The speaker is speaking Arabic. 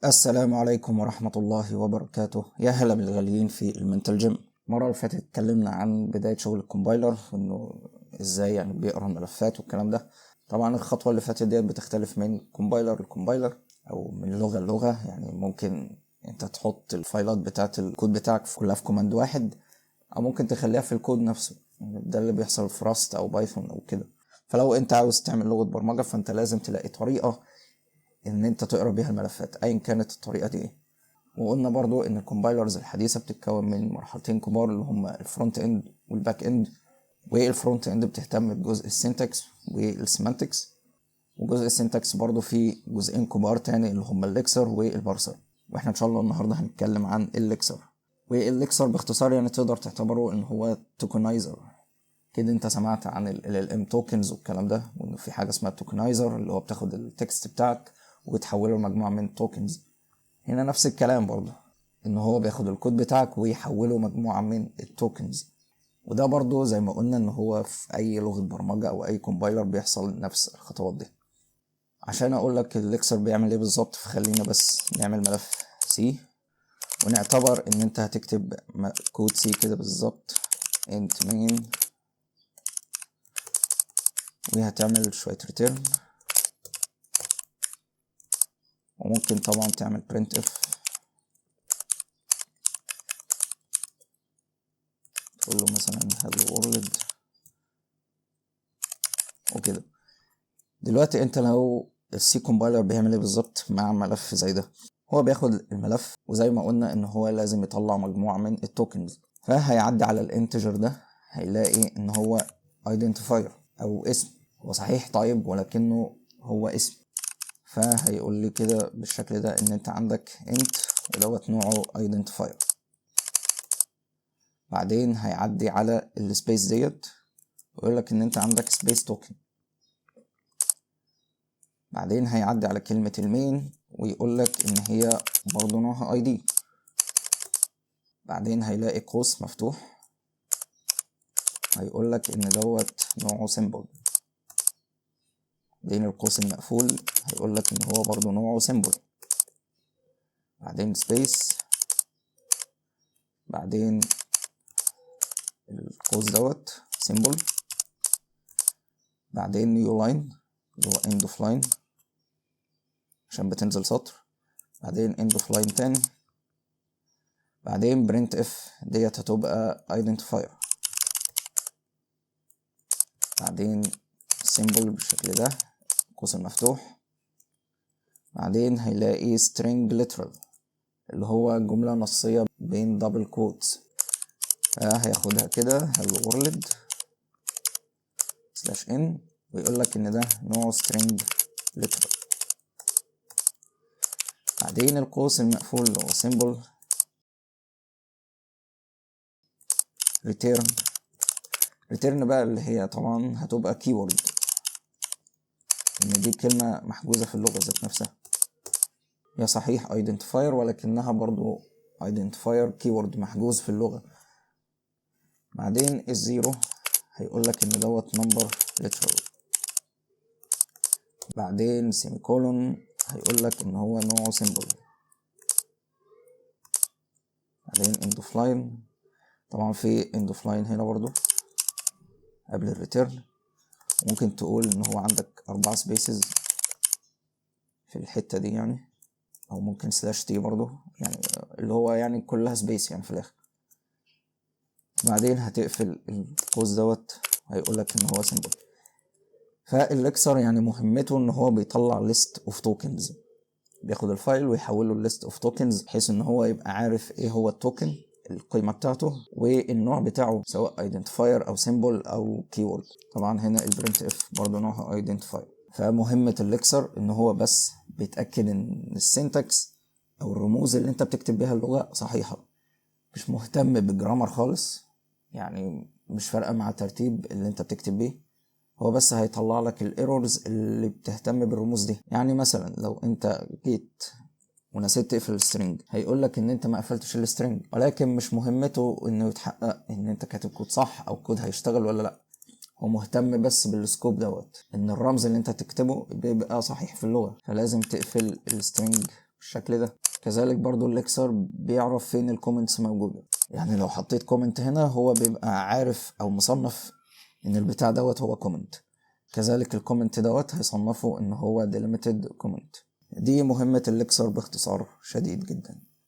السلام عليكم ورحمة الله وبركاته. يا هلا بالغاليين في المنتال جيم. المرة اللي فاتت اتكلمنا عن بداية شغل الكومبايلر وانه ازاي يعني بيقرا الملفات والكلام ده. طبعا الخطوة اللي فاتت ديت بتختلف من كومبايلر لكومبايلر او من لغة للغة. يعني ممكن انت تحط الفايلات بتاعت الكود بتاعك كلها في كوماند واحد، او ممكن تخليها في الكود نفسه. ده اللي بيحصل في راست او بايثون او كده. فلو انت عاوز تعمل لغة برمجة فانت لازم تلاقي طريقة ان انت تقرا بيها الملفات ايا كانت الطريقه دي ايه. وقلنا برضو ان الكومبايلرز الحديثه بتتكون من مرحلتين كبار اللي هما الفرونت اند والباك اند. والفرونت اند بتهتم بجزء السينتاكس والسيمانتكس، وجزء السينتاكس برضو فيه جزئين كبار تاني اللي هما الليكسر والبارسر. واحنا ان شاء الله النهارده هنتكلم عن الليكسر. والليكسر باختصار يعني تقدر تعتبره ان هو توكنايزر. كده انت سمعت عن ال LLM توكنز والكلام ده، وانه في حاجه اسمها توكنايزر اللي هو بتاخد التكست بتاعك وتحوله لمجموعه من توكنز. هنا نفس الكلام برضه، ان هو بياخد الكود بتاعك ويحوله مجموعه من التوكنز. وده برضه زي ما قلنا ان هو في اي لغه برمجه او اي كومبايلر بيحصل نفس الخطوات دي. عشان اقول لك الليكسر بيعمل ايه بالظبط فخلينا بس نعمل ملف سي، ونعتبر ان انت هتكتب كود سي كده بالظبط int main، وهتعمل شوية return، وممكن طبعا تعمل printf تقول له مثلا hello world وكده. دلوقتي انت لو السي كومبايلر بيعمل ايه بالظبط مع ملف زي ده؟ هو بياخد الملف وزي ما قلنا ان هو لازم يطلع مجموعة من التوكنز، فهيعدي على الانتجر ده هيلاقي ان هو identifier او اسم. هو صحيح طيب ولكنه هو اسم، فهيقول لي كده بالشكل ده ان انت عندك int ودوت نوعه identifier. بعدين هيعدي على السبيس ديت ويقول لك ان انت عندك سبيس توكن. بعدين هيعدي على كلمة المين ويقول لك ان هي برضه نوعها اي دي. بعدين هيلاقي قوس مفتوح هيقول لك ان دوت نوعه سيمبل. بعدين القوس المقفول هيقول لك ان هو برضه نوعه سيمبل. بعدين سبيس، بعدين القوس دوت سيمبل، بعدين نيو لاين اللي هو end of line عشان بتنزل سطر، بعدين end of line تاني، بعدين printf ديت هتبقى identifier، بعدين symbol بالشكل ده القوس المفتوح. بعدين هيلاقي string literal اللي هو جملة نصية بين double quotes، هياخدها كده hello world /n ويقول لك ان ده نوع string literal. بعدين القوس المقفول اللي هو symbol return بقى اللي هي طبعا هتبقى keyword، ان دي كلمة محجوزة في اللغة ذات نفسها. هي صحيح identifier ولكنها برضو identifier keyword محجوز في اللغة. بعدين الزيرو هيقول لك ان دوت number literal. بعدين semicolon هيقول لك ان هو نوعه symbol. بعدين end of line، طبعا في end of line هنا برضو قبل الريتيرن. ممكن تقول ان هو عندك 4 سبيسز في الحتة دي يعني، او ممكن سلاش تي برضو يعني اللي هو يعني كلها سبيس يعني في الاخر. بعدين هتقفل القوس دوت هيقولك ان هو سيمبل. فالليكسر يعني مهمته ان هو بيطلع list of tokens، بياخد الفايل ويحوله list of tokens بحيث ان هو يبقى عارف ايه هو التوكن القيمة بتاعته والنوع بتاعه سواء identifier او symbol او keyword. طبعا هنا البرنت اف برضه نوعها identifier. فمهمة الليكسر ان هو بس بيتأكد ان السينتاكس او الرموز اللي انت بتكتب بيها اللغة صحيحة، مش مهتم بالجرامر خالص، يعني مش فارقة مع الترتيب اللي انت بتكتب بيه. هو بس هيطلع لك الايرورز اللي بتهتم بالرموز دي. يعني مثلا لو انت جيت ونسيت تقفل السترنج هيقول لك ان انت ما قفلتش السترنج، ولكن مش مهمته انه يتحقق ان انت كاتب كود صح او كود هيشتغل ولا لا. هو مهتم بس بالسكوب دوت ان الرمز اللي انت تكتبه بيبقى صحيح في اللغة، فلازم تقفل السترنج بالشكل ده. كذلك برضو الليكسر بيعرف فين الكومنتس موجودة، يعني لو حطيت كومنت هنا هو بيبقى عارف او مصنف ان البتاع دوت هو كومنت، كذلك الكومنت دوت هيصنفه ان هو delimited كومنت. دي مهمة الليكسر باختصار شديد جدا.